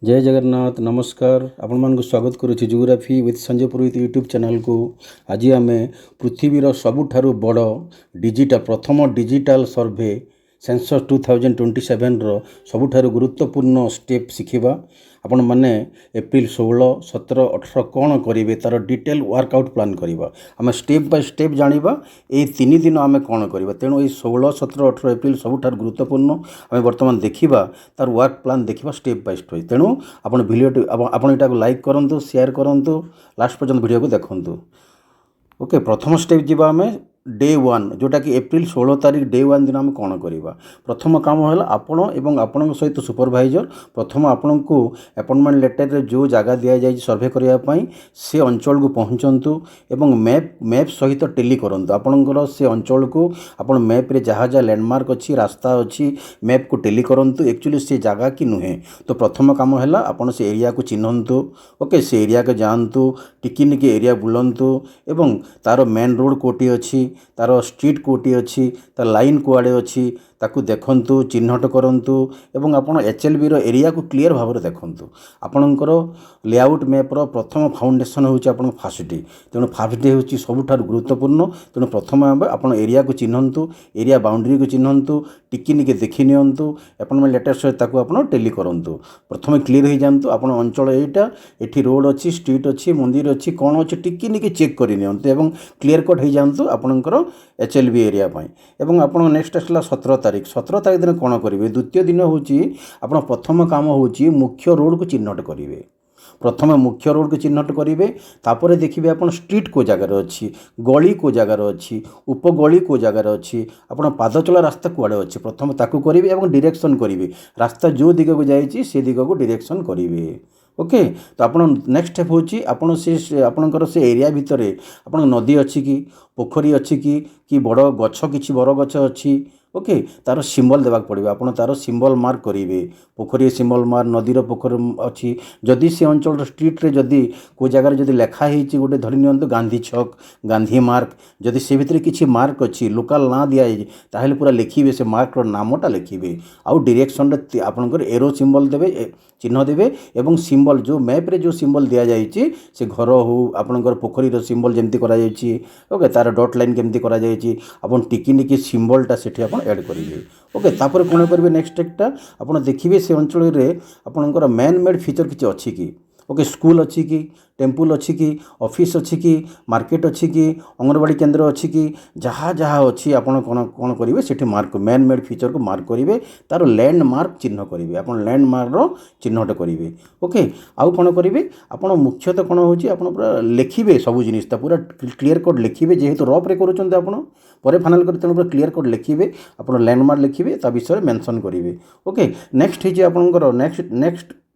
जय जगन्नाथ नमस्कार आपण स्वागत करुच्ची geography with Sanjay Purohit YouTube channel को। आज आम पृथ्वीर सबुठारु बड़ डिजिटल प्रथम डिजिटल सर्वे सेंसस 2027 सबुठारु गुरुत्वपूर्ण स्टेप शिखिबा। आपण माने एप्रिल 16, 17, 18 कौन करेंगे तार डिटेल वर्कआउट प्लान करवा। आम स्टेप बाय स्टेप जाना ये 3 दिन आम कौन करवा। तेणु ये 16, 17, 18 एप्रिल सबुठारु गुरुत्वपूर्ण आम बर्तमान देखा तार वर्क प्लान देखा स्टेप बाय स्टेप। तेणु आपण भिडियो आपण एटा लाइक करंतु, शेयर करंतु, लास्ट पर्यंत वीडियो को देखंतु। ओके, प्रथम स्टेप जीवा आम डे 1 जोटा कि एप्रिल 16 तारीख डे 1 दिन आम कौन करवा। प्रथम काम है आपण एवं आपण सहित सुपरवाइजर प्रथम आपण को अपॉइंटमेंट लेटर रे जो जगह दि जाए सर्वे करने से अंचल को पहुँचतु एवं मैप सहित टेली करंतु। आपणकर से अंचल को आपण मैप रे जहाँ जहाँ लैंडमार्क अच्छी रास्ता अच्छी मैप को टेली करंतु। एक्चुअली से जगह कि नुहे तो प्रथम काम है आपण से एरिया को चिन्हतु। ओके, से एरिया के जातु टिकिनिकी एरिया बुलंतु एवं तार मेन रोड कोटी अच्छी तार स्ट्रीट कोटी अच्छी तार लाइन कुआड़े अच्छी ताकू देखंतु, चिन्हट करंतु एवं आपण एचएलबी रो एरिया को क्लियर भाव में देखंतु। आपणकर लेआउट मैप रो प्रथम फाउंडेशन होची आपण फास्ट डे। तेणु फास्ट डे होची सबुठार गुरुत्वपूर्ण। तेणु प्रथम आपण एरिया को चिन्हतु, एरिया बाउंड्री को चिन्हतु, टिकिनिके देखि नियंतु, अपॉइंटमेंट लेटर सहित ताकू आपण टेली करंतु। प्रथम क्लियर हो जांतु आपण अंचल एटा एठी रोड अच्छी स्ट्रीट अच्छी मंदिर अच्छी कौन अच्छी टिकिनिके चेक कर नियंतु एवं क्लियर कट हो जांतु आपणकर एचएलबी एरिया पाई। एवं आपण नेक्स्ट आसला 17 तारीख दिन कौन करेंगे। द्वितीय दिन हूँ आप प्रथम काम हूँ मुख्य रोड को चिन्हट करेंगे। प्रथम मुख्य रोड को चिन्हट करेंगे, तापर देखिए आप स्ट्रीट को जगार अच्छी, गली को जगार अच्छी, उपगली को जगार अच्छी, आप पाद चला रास्ता कुआड़े अच्छी प्रथम ताकू करेंगे और डायरेक्शन करेंगे। रास्ता जो दिग को जाइए से दिग को डायरेक्शन करेंगे। ओके, तो आप नेक्स्ट स्टेप हूँ आपड़ से आपणकर से एरिया भितर आप नदी अच्छी कि पोखरी अच्छी कि बड़ गछ कि बर गछ अच्छी। ओके, तार सिंबल देवाक पड़े आपड़ तार सिंबल मार्क करेंगे। पोखरी सिंबल मार्क नदीर पोखर अच्छी जदि से अंचल स्ट्रीट रे जदि को जगार जदि लिखाई गोटे धरी नियंतु गांधी छक गांधी मार्क जदि से भितर किसी मार्क अच्छी लोकल ना दिखाई ताहले पूरा लिखिबे से मार्क रो नामटा लिखिबे आउ डायरेक्शन रे आपनकर एरो सिंबल देबे चिन्ह देवे एवं सिंबल जो मैप रे जो सिंबल दिया जाइए से घर हो आपनकर पोखरी सिंबल जमती करा जाइए। ओके, तार डॉट लाइन केमती करा जाइए आपन टिकिनिकी सिंबलटा सेठी आपन ऐड करेंगे। ओके, तापर कोन करेंगे नेक्स्ट स्टेपटा आपन देखिए से अंचल रे आपनकर मैन मेड फीचर किछि अछि कि। ओके, स्कूल अच्छी कि, टेम्पल अच्छी कि, ऑफिस अच्छी कि, मार्केट अच्छी कि, अंगनवाड़ी केन्द्र अच्छी कि, जहाँ जहाँ अच्छी आपन कौन करेंगे सेठी मार्क मैन मेड फीचर को मार्क करेंगे। तार लैंडमार्क चिन्ह करेंगे आपन लैंडमार्क रो चिन्हट करेंगे। ओके, आउ कौन करेंगे आपन मुख्यतः कौन होची आपन पूरा लिखिबे सब जिनिसटा पूरा क्लियर कट लिखिबे जेहेतु रफ रे करूछन आपन परे फाइनल कर तेणु पूरा क्लियर कट लिखिबे आपन लैंडमार्क लिखिबे ता विषय मेंशन करेंगे। ओके, नेक्स्ट है आपनकर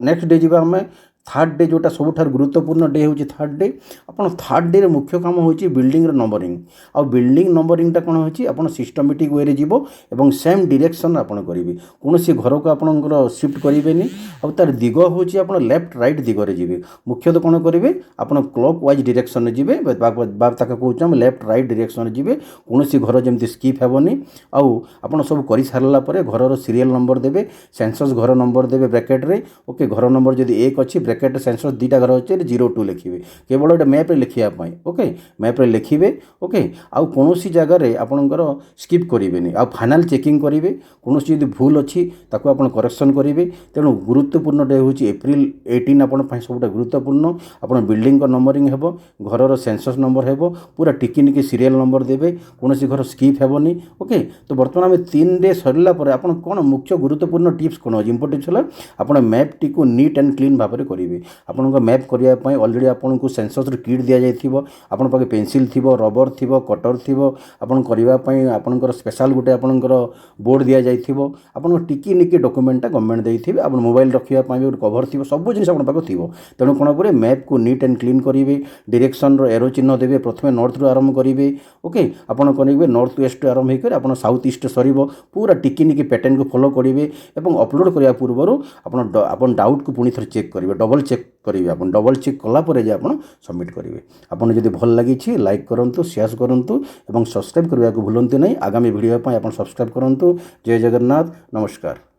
नेक्स्ट डे जीवा हमें थर्ड डे जोटा सबुठार गुरुत्वपूर्ण डे हूँ थर्ड डे। आपन थर्ड डे रे मुख्य काम हूँ बिल्डिंग नंबरिंग आ बिल्डिंग नंबरिंगटा कौन होची आपन सिस्टमेटिक वे रे जीवो एवं सेम डायरेक्शन आपन करेंगे। कौन सी घर को आपनकर शिफ्ट करेंगे और तार दिग हूँ आपन लेफ्ट राइट दिग रे जीवे। मुख्यतः कौन करेंगे आपन क्लॉक वाइज डायरेक्शन रे जीवे ताके कहूँ लेफ्ट राइट डायरेक्शन रे जीवे। कौन सी घर जमती स्किप हेबनी आउ आपन सब कर सारा पर घर सीरियल नंबर देवे सेंसस घर नंबर देवे ब्रैकेट रे। ओके, घर नंबर जदि 1 अच्छी ब्रैकेट सेंसस 2टा घर अच्छे 02 लिखिए केवल गोटे मैप रे लिखापी। ओके, मैप रे लिखिए। ओके, आउ कौन सी जगह आपणकर स्किप करेंगे आ फाइनाल चेकिंग करेंगे कौन सी यदि भूल अच्छी ताकू आप करेक्शन करेंगे। तेणु गुरुत्वपूर्ण डे हूँ एप्रिल 18 आपन सब गुरुत्वपूर्ण। आप बिल्डिंग नंबरिंग हेबो घर सेंसस नंबर हेबो पूरा टिकिनिकी सीरियल नंबर देवे कौन सी घर स्किप हेबनी। ओके, तो बर्तमान आम 3 डे सरला पर आपन कौन मुख्य गुरुत्वपूर्ण टिप्स कौन इंपोर्टेंट है आपन मैप टी को नीट एंड क्लीन भाव में करेंगे। आपन मैप करने अलरेडी आपन को सेंसस किट दि जाइए आपन पाखे पेंसिल थी रबर थी कटर थी आपन करने आपनकर स्पेशल गोटे आपनकर बोर्ड दि जाइए आपन टिकिनिकी डॉक्यूमेंटा गवर्नमेंट देइथिबे आपन मोबाइल रखिया भी कवर थी सब जिन आपन पाखे थी। तेणु कौन करेंगे मैप को नीट एंड क्लीन करेंगे डायरेक्शन रो एरो चिन्ह देवे प्रथम नॉर्थ रु आरंभ करेंगे। ओके, आपन करेंगे नॉर्थ वेस्ट आरंभ होकर आपन साउथ ईस्ट सरीब पूरा टिकिनिकी पैटर्न को फॉलो करेंगे और अपलोड करने पूर्व आपन डाउट को पुणी थोड़े चेक करेंगे डबल चेक करेंगे आपन डबल चेक कलापर जे आपन सबमिट करेंगे। आपन जदि भल लगी लाइक करंतु शेयर करंतु एवं सब्सक्राइब करने को भूलंतु नहीं। आगामी वीडियो आप सब्सक्राइब करंतु। जय जगन्नाथ नमस्कार।